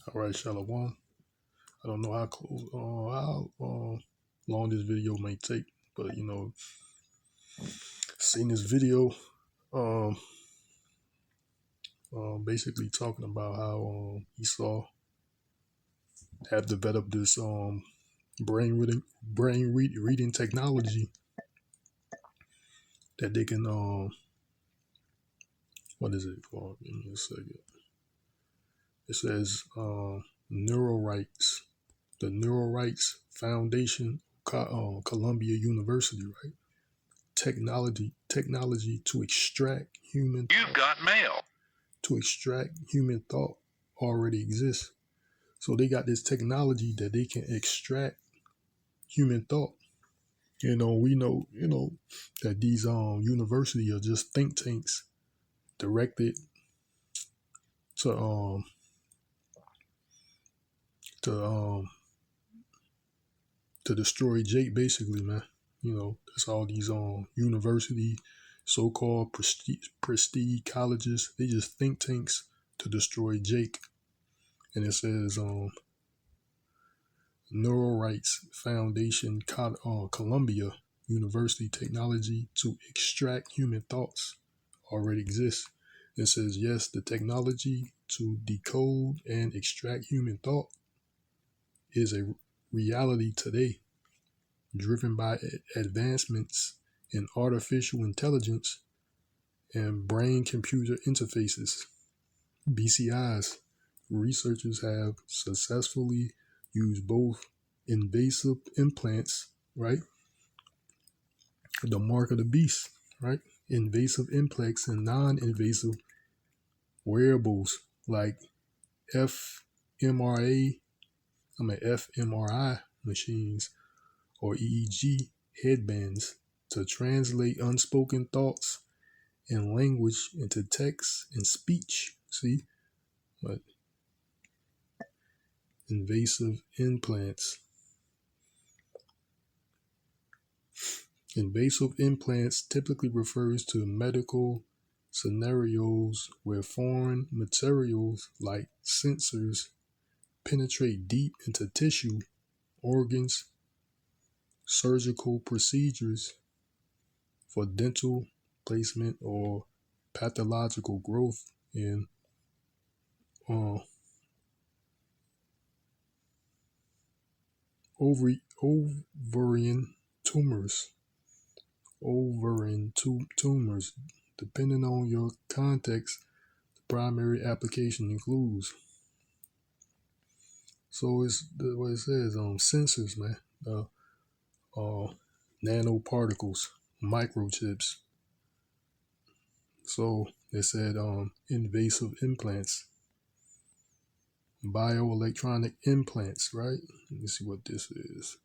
All right, Shalom. I don't know how close, how long this video may take, but seen this video, um, basically talking about how Esau have developed this brain reading technology that they can what is it called? Give me a second. It says neural rights. The Neural Rights Foundation, Columbia University, right? Technology to extract human. You've got mail. To extract human thought already exists. So they got this technology that they can extract human thought. We know, that these universities are just think tanks directed to to um to destroy Jake, basically, man. That's all these university, so-called prestige colleges. They just think tanks to destroy Jake. And it says Neural Rights Foundation, Columbia University technology to extract human thoughts already exists. It says, yes, the technology to decode and extract human thought is a reality today, driven by advancements in artificial intelligence and brain-computer interfaces, BCIs. Researchers have successfully used both invasive implants, right? The mark of the beast, right? Invasive implants and non-invasive wearables like fMRI machines or EEG headbands to translate unspoken thoughts and language into text and speech. See? But invasive implants. Invasive implants typically refers to medical scenarios where foreign materials like sensors penetrate deep into tissue, organs, surgical procedures for dental placement or pathological growth in ovarian tumors. Tumors. Depending on your context, the primary application includes. So it's what it says on sensors, man. Nanoparticles, microchips. So they said invasive implants, bioelectronic implants, right? Let me see what this is.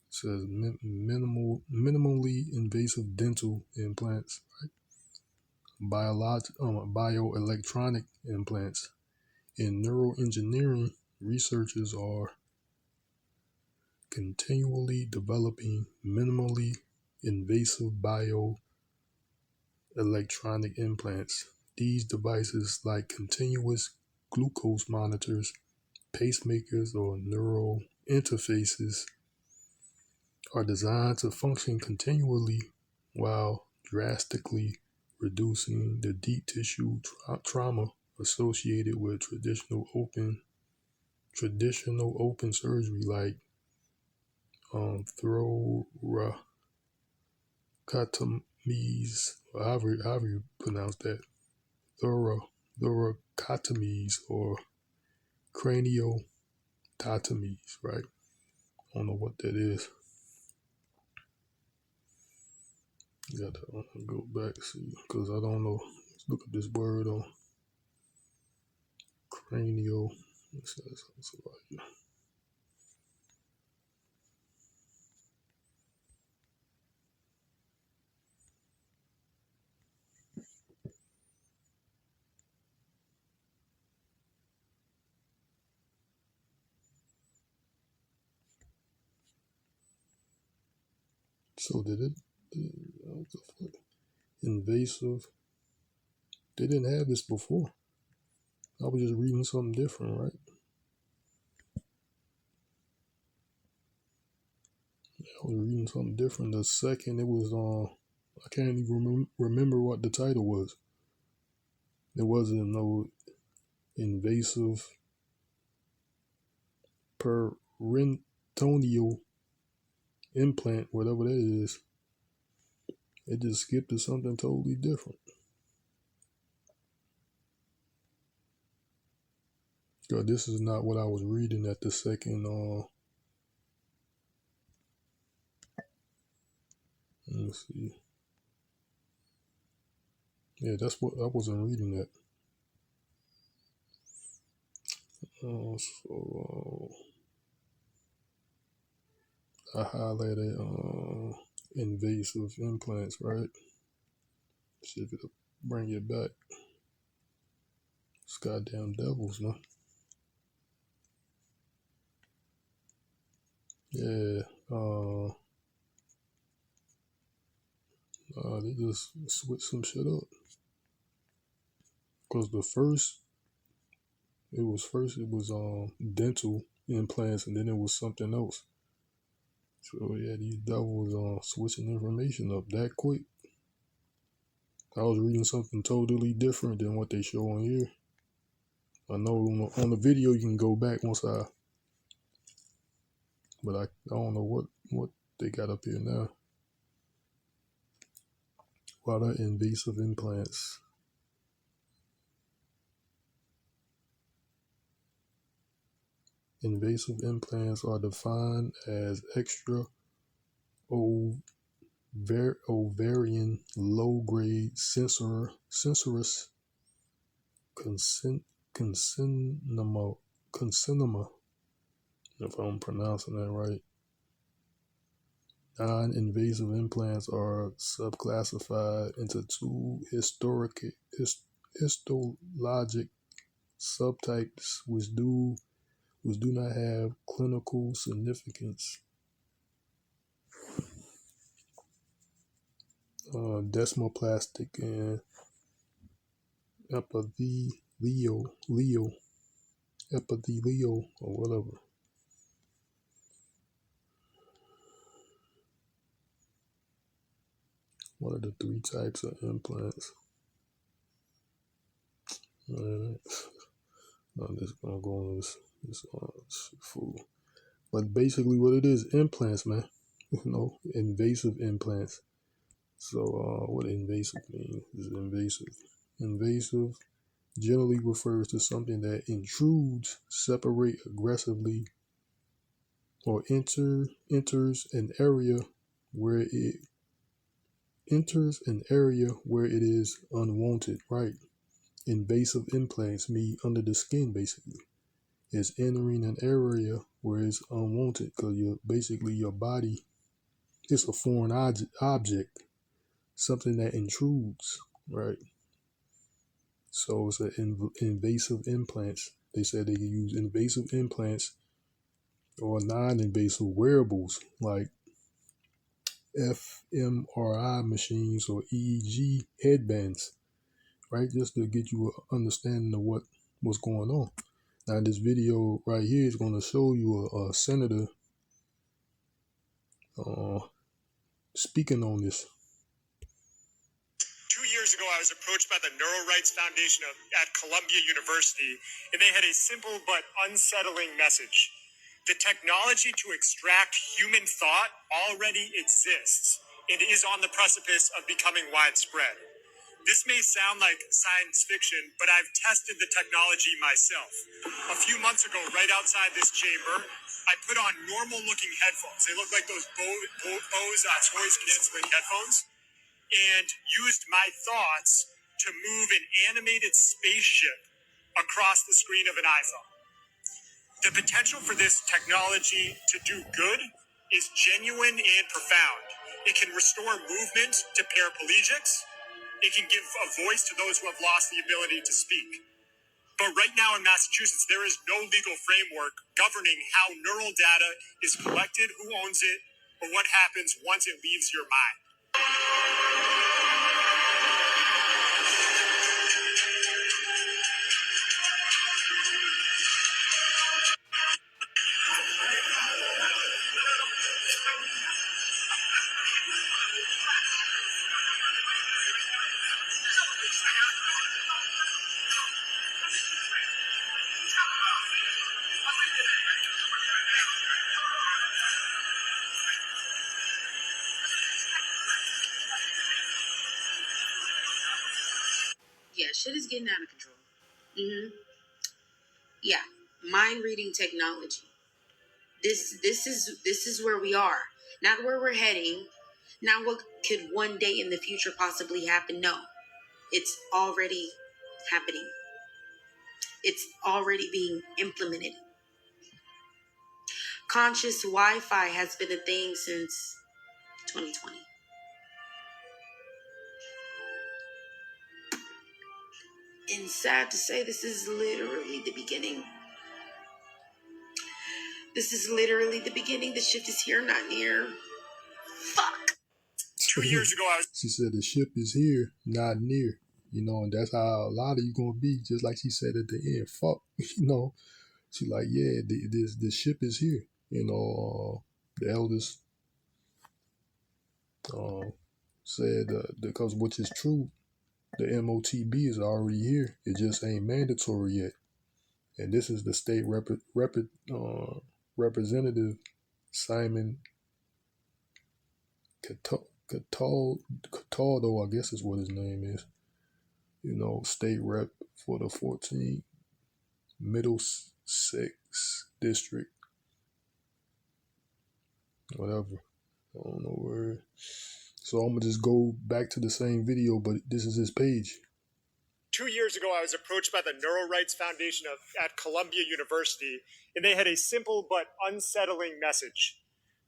It says minimally invasive dental implants, right? Bioelectronic implants. In neuroengineering, researchers are continually developing minimally invasive bioelectronic implants. These devices, like continuous glucose monitors, pacemakers, or neural interfaces, are designed to function continually while drastically reducing the deep tissue trauma associated with traditional open surgery like thoracotomies, however you pronounce that, thoracotomies or craniotomies, right? I don't know what that is. You gotta go back, see, because I don't know. Let's look up this word on cranial. It says something like that. So did it? What the fuck? Invasive. They didn't have this before. I was just reading something different, right? I was reading something different. The second, it was I can't even remember what the title was. There wasn't no invasive peritoneal implant, whatever that is. It just skipped to something totally different. God, this is not what I was reading at the second. Let me see. Yeah, that's what I wasn't reading that. So I highlighted invasive implants, right? See if it'll bring it back. It's goddamn devils, man. Yeah. They just switched some shit up. Cause it was dental implants, and then it was something else. So yeah, these devils switching information up that quick. I was reading something totally different than what they show on here. I know on the video you can go back but I don't know what they got up here now. What are invasive implants? Invasive implants are defined as extra ovarian low-grade sensorous carcinoma, if I'm pronouncing that right. Non-invasive implants are subclassified into two histologic subtypes which do not have clinical significance. Desmoplastic and epithelial or whatever. What are the three types of implants? I'm just gonna go on this fool. But basically what it is, implants, man. Invasive implants. So what invasive means is invasive. Invasive generally refers to something that intrudes, separate aggressively, or enters an area where it is unwanted, right? Invasive implants mean under the skin, basically. It's entering an area where it's unwanted because your body is a foreign object, something that intrudes, right? So it's an invasive implants. They said they can use invasive implants or non-invasive wearables like fMRI machines or EEG headbands, right? Just to get you an understanding of what's going on. Now, this video right here is going to show you a senator speaking on this. 2 years ago, I was approached by the Neuro Rights Foundation at Columbia University, and they had a simple but unsettling message. The technology to extract human thought already exists and is on the precipice of becoming widespread. This may sound like science fiction, but I've tested the technology myself. A few months ago, right outside this chamber, I put on normal-looking headphones. They look like those Bose Toys canceling headphones, and used my thoughts to move an animated spaceship across the screen of an iPhone. The potential for this technology to do good is genuine and profound. It can restore movement to paraplegics. It can give a voice to those who have lost the ability to speak. But right now in Massachusetts, there is no legal framework governing how neural data is collected, who owns it, or what happens once it leaves your mind. shit is getting out of control. Mm-hmm. Yeah, mind reading technology. This is where we are, not where we're heading, not what could one day in the future possibly happen. No, it's already happening. It's already being implemented. Conscious Wi-Fi has been a thing since 2020. And sad to say, this is literally the beginning. This is literally the beginning. The shift is here, not near. Fuck. 2 years ago, She said the ship is here, not near. And that's how a lot of you gonna be, just like she said at the end. Fuck, She like, yeah, the ship is here. The elders said because which is true, the MOTB is already here. It just ain't mandatory yet. And this is the state representative Simon Cataldo, I guess is what his name is. State rep for the 14th Middlesex District. Whatever. I don't know where. So I'm going to just go back to the same video, but this is his page. 2 years ago, I was approached by the Neural Rights Foundation at Columbia University, and they had a simple but unsettling message.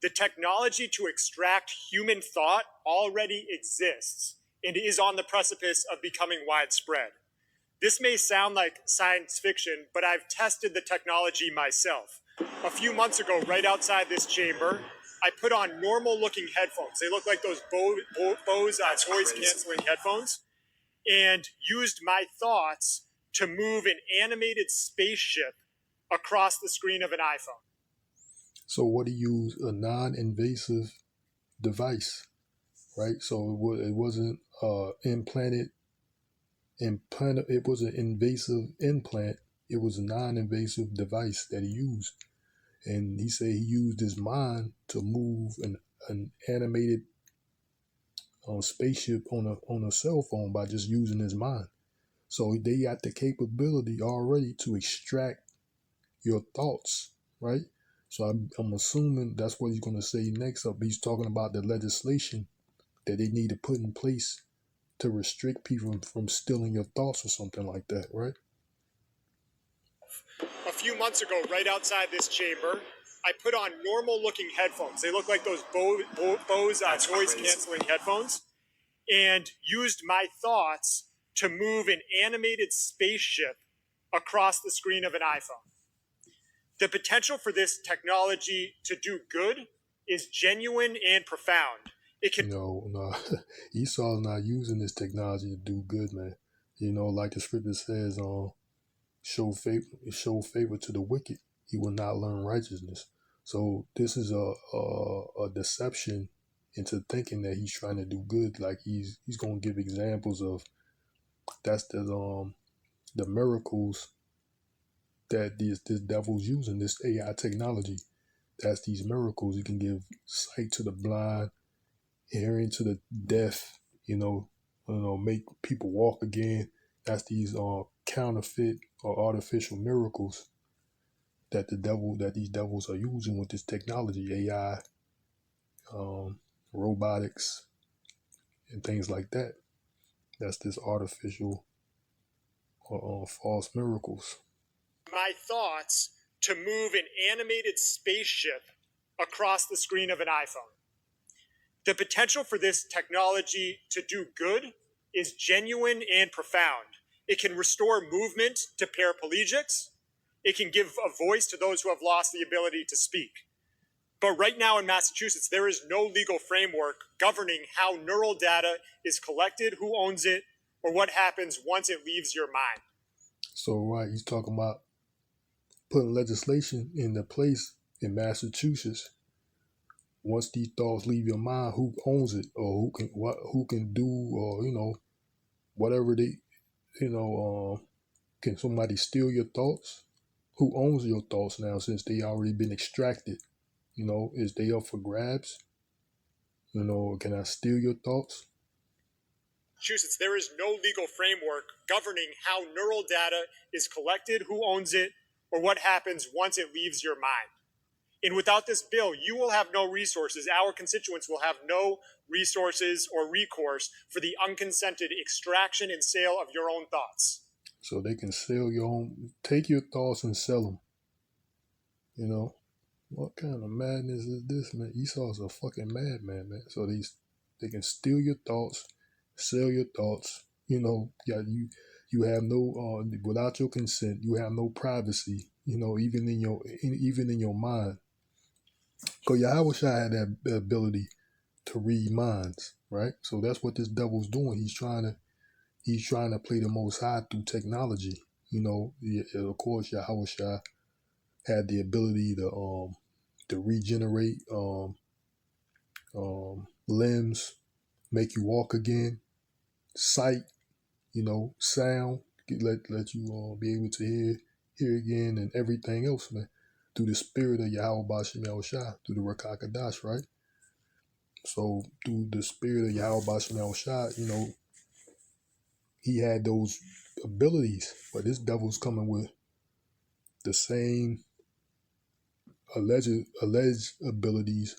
The technology to extract human thought already exists and is on the precipice of becoming widespread. This may sound like science fiction, but I've tested the technology myself. A few months ago, right outside this chamber, I put on normal-looking headphones. They look like those Bose noise-canceling headphones, and used my thoughts to move an animated spaceship across the screen of an iPhone. So what do you use? A non-invasive device, right? So it wasn't implanted. It was an invasive implant. It was a non-invasive device that he used. And he said he used his mind to move an animated spaceship on a cell phone by just using his mind. So they got the capability already to extract your thoughts, right? So I'm assuming that's what he's going to say next up. He's talking about the legislation that they need to put in place to restrict people from stealing your thoughts or something like that, right? A few months ago, right outside this chamber, I put on normal-looking headphones. They look like those Bose noise-canceling headphones, and used my thoughts to move an animated spaceship across the screen of an iPhone. The potential for this technology to do good is genuine and profound. It can... No. Esau's not using this technology to do good, man. Like the scripture says, show favor to the wicked. He will not learn righteousness. So this is a deception into thinking that he's trying to do good. Like he's going to give examples of that's the miracles that this devil's using, this AI technology. That's these miracles. He can give sight to the blind, hearing to the deaf, make people walk again. That's these counterfeit or artificial miracles that these devils are using with this technology, AI, robotics, and things like that. That's this artificial false miracles. My thoughts to move an animated spaceship across the screen of an iPhone. The potential for this technology to do good is genuine and profound. It can restore movement to paraplegics. It can give a voice to those who have lost the ability to speak. But right now in Massachusetts, there is no legal framework governing how neural data is collected, who owns it, or what happens once it leaves your mind. So, right, he's talking about putting legislation into place in Massachusetts. Once these thoughts leave your mind, who owns it, or who can do, or whatever they, can somebody steal your thoughts? Who owns your thoughts now since they already been extracted? Is they up for grabs? Can I steal your thoughts? Massachusetts, there is no legal framework governing how neural data is collected, who owns it, or what happens once it leaves your mind. And without this bill, you will have no resources. Our constituents will have no resources or recourse for the unconsented extraction and sale of your own thoughts. So they can sell your own, take your thoughts and sell them. You know, what kind of madness is this, man? Esau's a fucking madman, man. So they can steal your thoughts, sell your thoughts. You know, you have no without your consent, you have no privacy. You know, even in your mind. Because Yahawah had that ability to read minds, right? So that's what this devil's doing. He's trying to play the Most High through technology. You know, of course, Yahawah had the ability to regenerate limbs, make you walk again, sight, you know, sound, let you be able to hear again, and everything else, man, through the spirit of Yahawah, through the Rawchaa Qadash, right? So through the spirit of Yahawah, you know, he had those abilities, but this devil's coming with the same alleged abilities,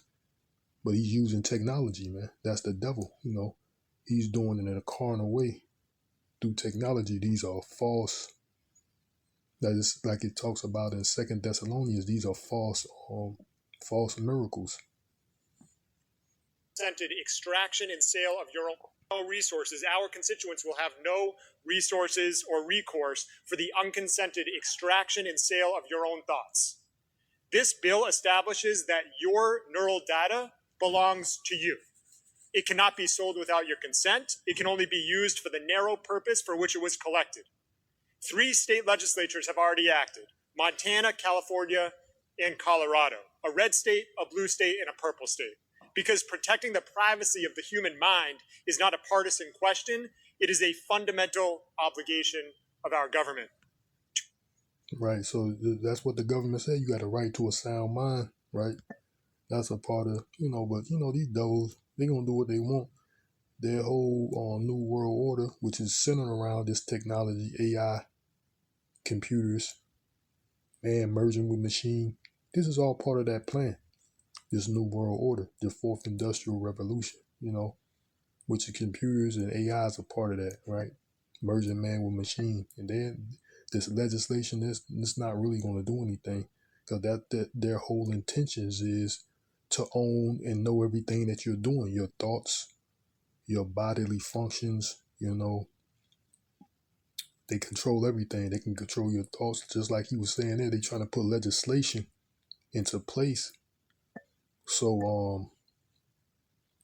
but he's using technology, man. That's the devil, you know. He's doing it in a carnal way through technology. These are false. That is like it talks about in 2 Thessalonians. These are false miracles. Consented extraction and sale of your own resources. Our constituents will have no resources or recourse for the unconsented extraction and sale of your own thoughts. This bill establishes that your neural data belongs to you. It cannot be sold without your consent. It can only be used for the narrow purpose for which it was collected. 3 state legislatures have already acted: Montana, California, and Colorado. A red state, a blue state, and a purple state. Because protecting the privacy of the human mind is not a partisan question. It is a fundamental obligation of our government. Right, so that's what the government said. You got a right to a sound mind, right? That's a part of, you know, but, you know, these devils, they're going to do what they want. Their whole new world order, which is centered around this technology, AI, computers, man merging with machine. This is all part of that plan, this new world order, the 4th industrial revolution, you know, which the computers and AI is a part of that, right? Merging man with machine. And then this legislation, it's not really going to do anything, because that their whole intentions is to own and know everything that you're doing, your thoughts, your bodily functions, you know. They control everything. They can control your thoughts, just like he was saying there. They're trying to put legislation into place so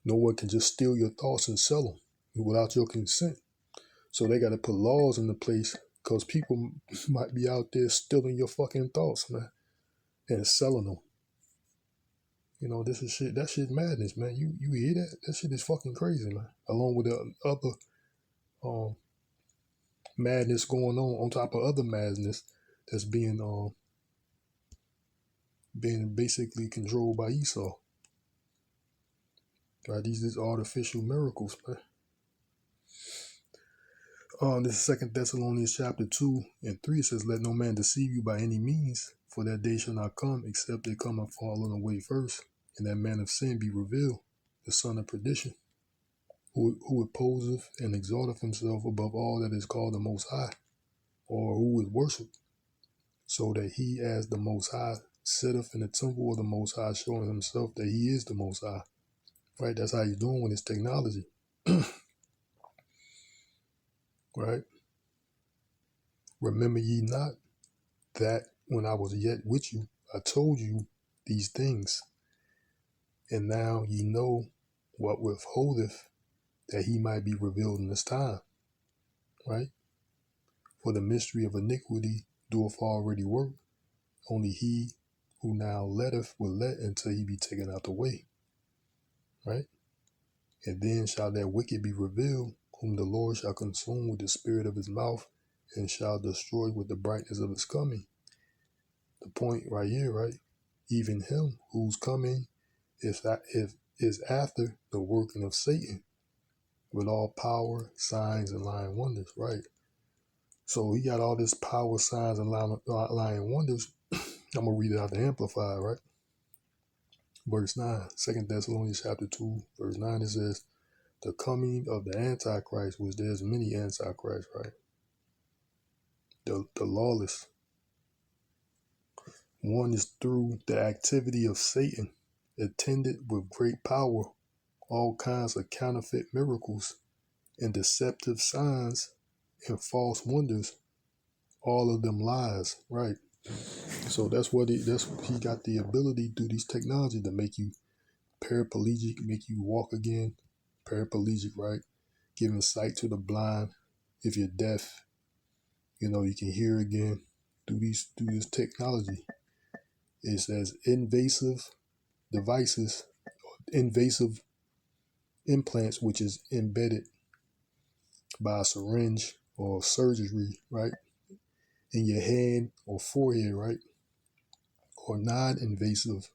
no one can just steal your thoughts and sell them without your consent. So they got to put laws into place, because people might be out there stealing your fucking thoughts, man, and selling them. You know, this is shit. That shit madness, man. You hear that? That shit is fucking crazy, man. Along with the other madness going on top of other madness that's being basically controlled by Esau. Right? These artificial miracles, man. This is 2 Thessalonians chapter 2 and 3. It says, "Let no man deceive you by any means, for that day shall not come, except they come and fallen away first, and that man of sin be revealed, the son of perdition, who opposeth and exalteth himself above all that is called the Most High, or who is worshipped, so that he as the Most High sitteth in the temple of the Most High, showing himself that he is the Most High." Right? That's how he's doing with his technology. Right? "Remember ye not that when I was yet with you, I told you these things, and now ye know what withholdeth, that he might be revealed in this time." Right? "For the mystery of iniquity doeth already work, only he who now letteth will let until he be taken out the way." Right? "And then shall that wicked be revealed, whom the Lord shall consume with the spirit of his mouth, and shall destroy with the brightness of his coming." The point right here, right? "Even him whose coming is after the working of Satan, with all power, signs, and lying wonders, right? So he got all this power, signs, and lying wonders. I'm going to read it out the Amplified, right? Verse 9, 2 Thessalonians chapter 2, verse 9, it says, the coming of the Antichrist, which there's many Antichrists, right? The lawless. One is through the activity of Satan, attended with great power, all kinds of counterfeit miracles and deceptive signs and false wonders, all of them lies, right? So that's he got the ability through these technology to make you paraplegic, make you walk again, paraplegic, right? Giving sight to the blind. If you're deaf, you can hear again through this technology. It says invasive devices, invasive implants, which is embedded by a syringe or surgery, right, in your hand or forehead, right, or non-invasive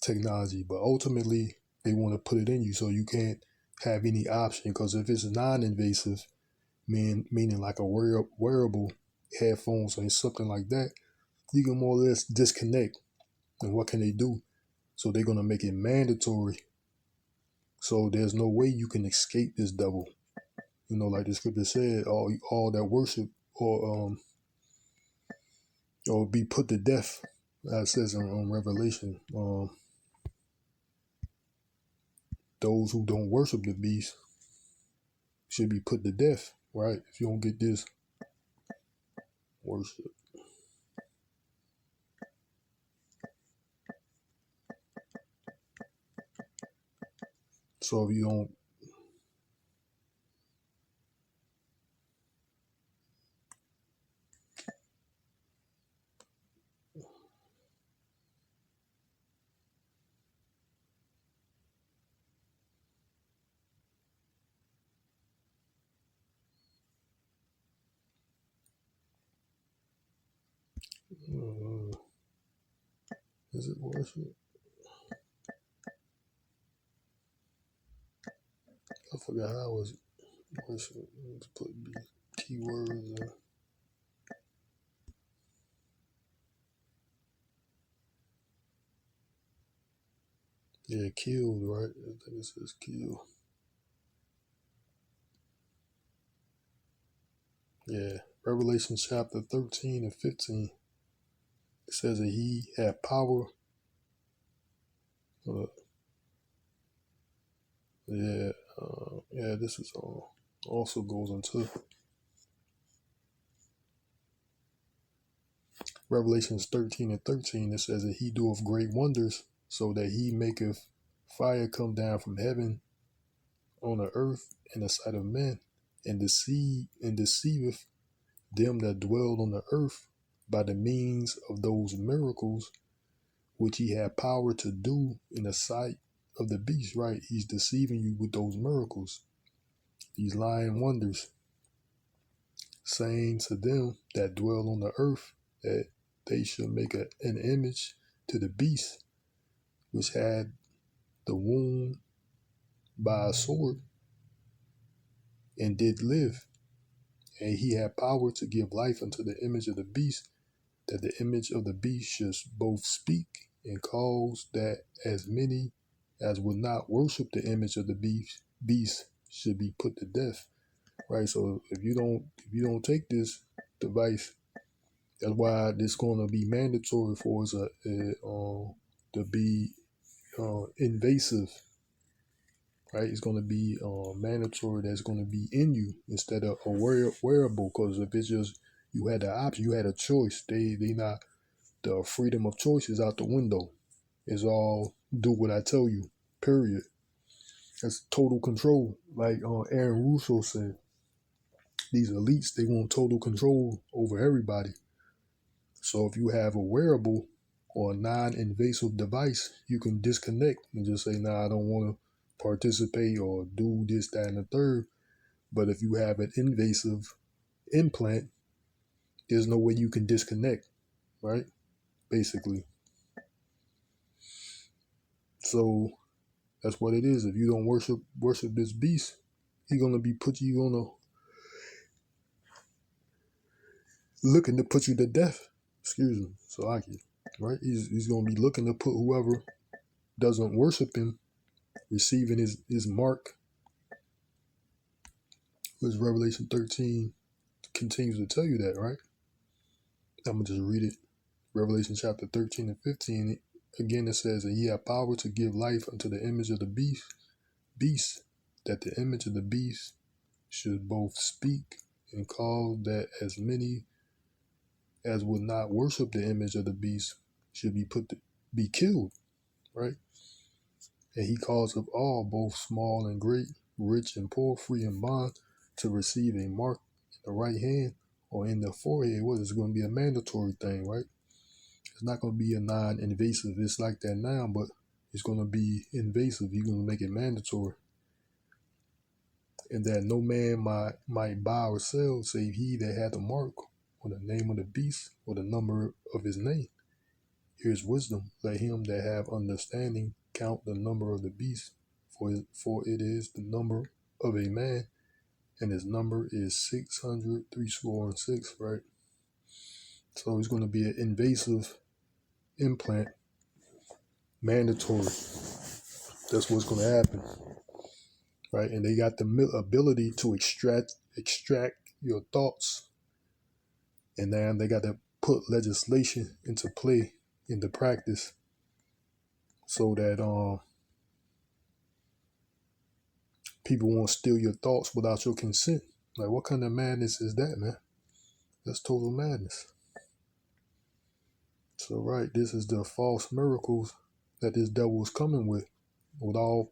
technology. But ultimately, they want to put it in you so you can't have any option. Because if it's non-invasive, meaning like a wearable headphones or something like that, you can more or less disconnect. And what can they do? So they're going to make it mandatory. So there's no way you can escape this devil. Like the scripture said, all that worship or be put to death. As it says in Revelation, those who don't worship the beast should be put to death, right? If you don't get this worship. So if you don't, is it worship? I forgot how it was worship. Let's put these keywords in. Yeah, killed, right? I think it says kill. Yeah, Revelation chapter 13 and 15. It says that he had power. This is also goes into Revelations 13 and 13. It says that he doeth great wonders, so that he maketh fire come down from heaven on the earth in the sight of men, and deceiveth them that dwell on the earth by the means of those miracles which he had power to do in the sight of the beast, right? He's deceiving you with those miracles, these lying wonders, saying to them that dwell on the earth that they should make an image to the beast, which had the wound by a sword and did live. And he had power to give life unto the image of the beast, that the image of the beast should both speak and cause that as many as would not worship the image of the beast should be put to death. Right. So if you don't take this device, that's why it's going to be mandatory for us to be invasive. Right. It's going to be mandatory. That's going to be in you instead of a wearable. Because if it's just you had the option, you had a choice. They not, the freedom of choice is out the window. It's all do what I tell you. Period. That's total control. Like Aaron Russo said, these elites, they want total control over everybody. So if you have a wearable or a non-invasive device, you can disconnect and just say, nah, I don't want to participate or do this, that, and the third. But if you have an invasive implant, there's no way you can disconnect, right? Basically. So that's what it is. If you don't worship this beast, He's gonna be looking to put you to death. Excuse me, Salaki. Right? He's gonna be looking to put whoever doesn't worship him, receiving his mark. Which Revelation 13 continues to tell you that, right? I'm gonna just read it. Revelation chapter 13 and 15. Again, it says, "And ye have power to give life unto the image of the beast, that the image of the beast should both speak and cause that as many as would not worship the image of the beast should be killed." Right? And he causeth all, both small and great, rich and poor, free and bond, to receive a mark in the right hand or in the forehead. What is going to be a mandatory thing, right? It's not going to be a non-invasive. It's like that now, but it's going to be invasive. You're going to make it mandatory. And that no man might buy or sell save he that had the mark or the name of the beast or the number of his name. Here's wisdom. Let him that have understanding count the number of the beast, for it is the number of a man, and his number is 636, right? So it's going to be an invasive implant, mandatory. That's what's going to happen, right? And they got the ability to extract your thoughts, and now they got to put legislation into play, into practice, so that people won't steal your thoughts without your consent. Like, what kind of madness is that, man? That's total madness. So, right, this is the false miracles that this devil is coming with all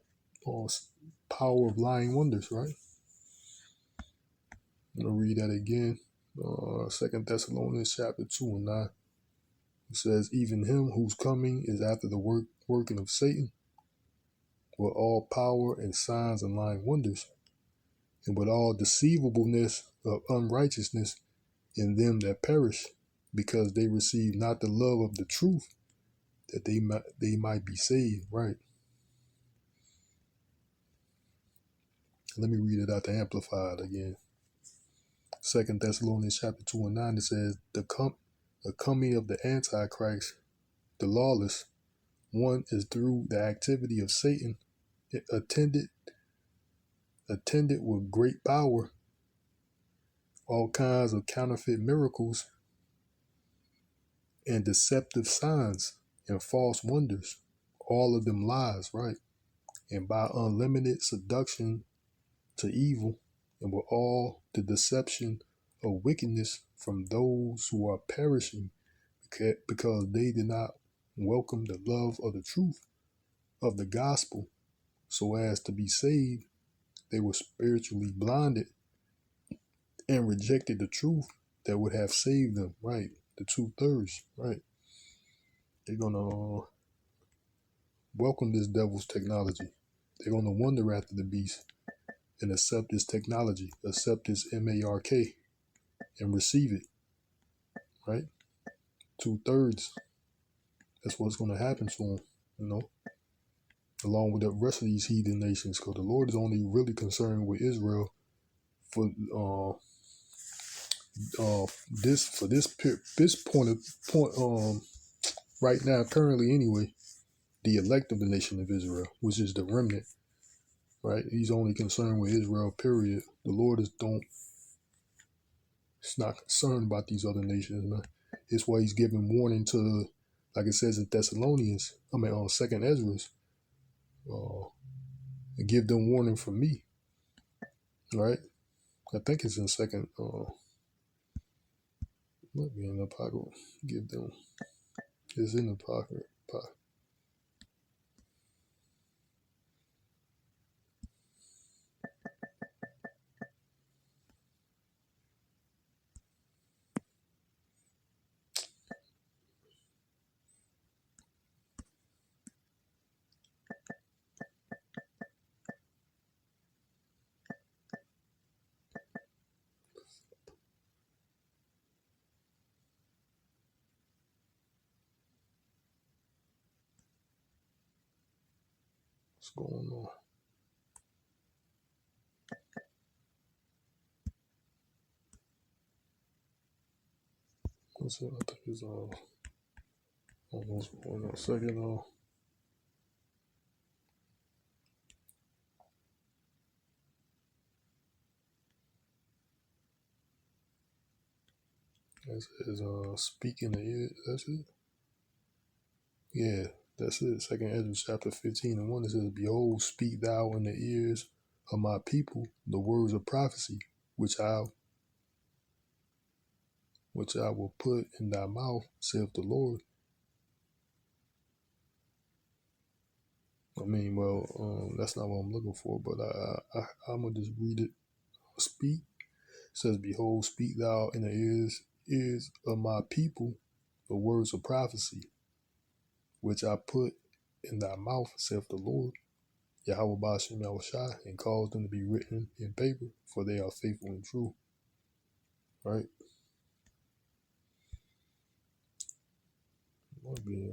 power of lying wonders, right? I'm going to read that again. 2 Thessalonians chapter 2 and 9. It says, "Even him whose coming is after the working of Satan, with all power and signs and lying wonders, and with all deceivableness of unrighteousness in them that perish, because they receive not the love of the truth, that they might be saved." Right. Let me read it out the Amplified again. 2 Thessalonians chapter 2 and 9, it says, the coming of the Antichrist, the lawless one, is through the activity of Satan, attended with great power, all kinds of counterfeit miracles and deceptive signs and false wonders, all of them lies, right? And by unlimited seduction to evil, and with all the deception of wickedness from those who are perishing, because they did not welcome the love of the truth of the gospel so as to be saved. They were spiritually blinded and rejected the truth that would have saved them, right? The 2/3, right? They're going to welcome this devil's technology. They're going to wonder after the beast and accept this technology, accept this mark and receive it, right? 2/3. That's what's going to happen to them, along with the rest of these heathen nations, because the Lord is only really concerned with Israel for this point right now, currently anyway, the elect of the nation of Israel, which is the remnant, right? He's only concerned with Israel, period. The Lord is not concerned about these other nations, man. It's why he's giving warning to, like it says in Thessalonians, 2nd Ezra, give them warning from me, right? I think it's in second, might be in the pocket. Give them, it's in the pocket. What's going on? What's it? I think it's almost 1 second. It says speaking the ear. That's it. Yeah, that's it. 2nd Ezra chapter 15:1. It says, "Behold, speak thou in the ears of my people the words of prophecy, which I will put in thy mouth, saith the Lord." I mean, well, that's not what I'm looking for, but I'm gonna just read it. Speak. It says, "Behold, speak thou in the ears of my people the words of prophecy, which I put in thy mouth, saith the Lord, Yahawah bahasham Yahawahshi, and cause them to be written in paper, for they are faithful and true." Right? Might be,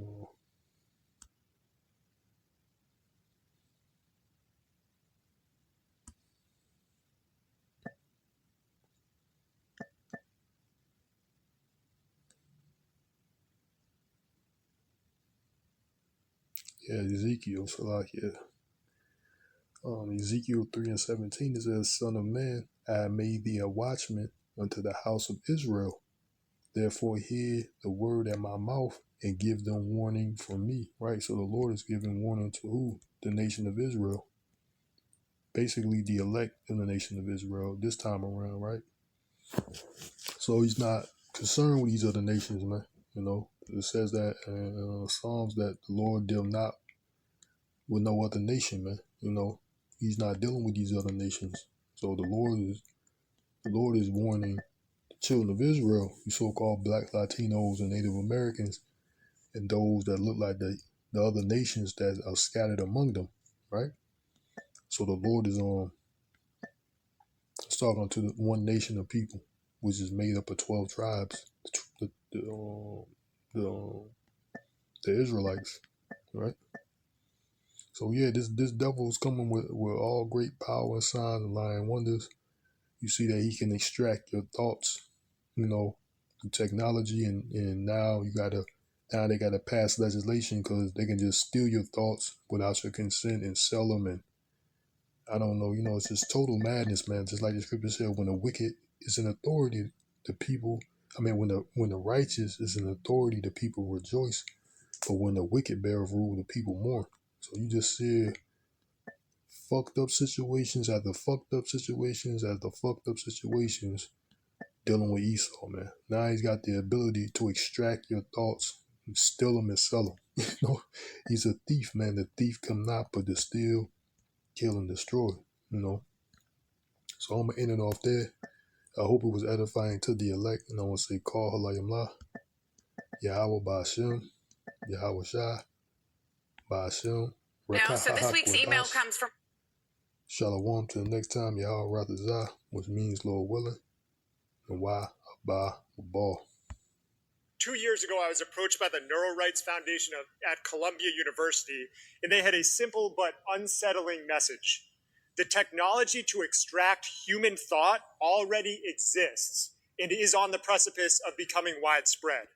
Ezekiel, so like, Ezekiel 3:17, it says, "Son of man, I have made thee a watchman unto the house of Israel. Therefore hear the word at my mouth and give them warning from me." Right? So the Lord is giving warning to who? The nation of Israel. Basically the elect in the nation of Israel this time around, right? So he's not concerned with these other nations, man. It says that in Psalms that the Lord deal not with no other nation, man. He's not dealing with these other nations. So the Lord is warning the children of Israel, you so-called Black, Latinos, and Native Americans, and those that look like the other nations that are scattered among them, right? So the Lord is talking to the one nation of people, which is made up of 12 tribes, the Israelites, right? So yeah, this devil is coming with all great power and signs and lying wonders. You see that he can extract your thoughts, through technology, and now they gotta pass legislation because they can just steal your thoughts without your consent and sell them. And I don't know, it's just total madness, man. Just like the scripture said, when the wicked is in authority, the people, when the righteous is in authority, the people rejoice. But when the wicked bear rule, the people mourn. So you just see fucked up situations after fucked up situations after fucked up situations dealing with Esau, man. Now he's got the ability to extract your thoughts and steal them and sell them. He's a thief, man. The thief come not but to steal, kill, and destroy. So I'm gonna end it off there. I hope it was edifying to the elect, and I want to say, call halayim la, Yahawah bahasham, Yahawahshi, bahasham, Rawchaa So this week's email Qadash. comes from Shalom till the next time, Yahawah Ratazah, which means Lord willing, and why Abba Ball. 2 years ago, I was approached by the Neural Rights Foundation at Columbia University, and they had a simple but unsettling message. The technology to extract human thought already exists and is on the precipice of becoming widespread.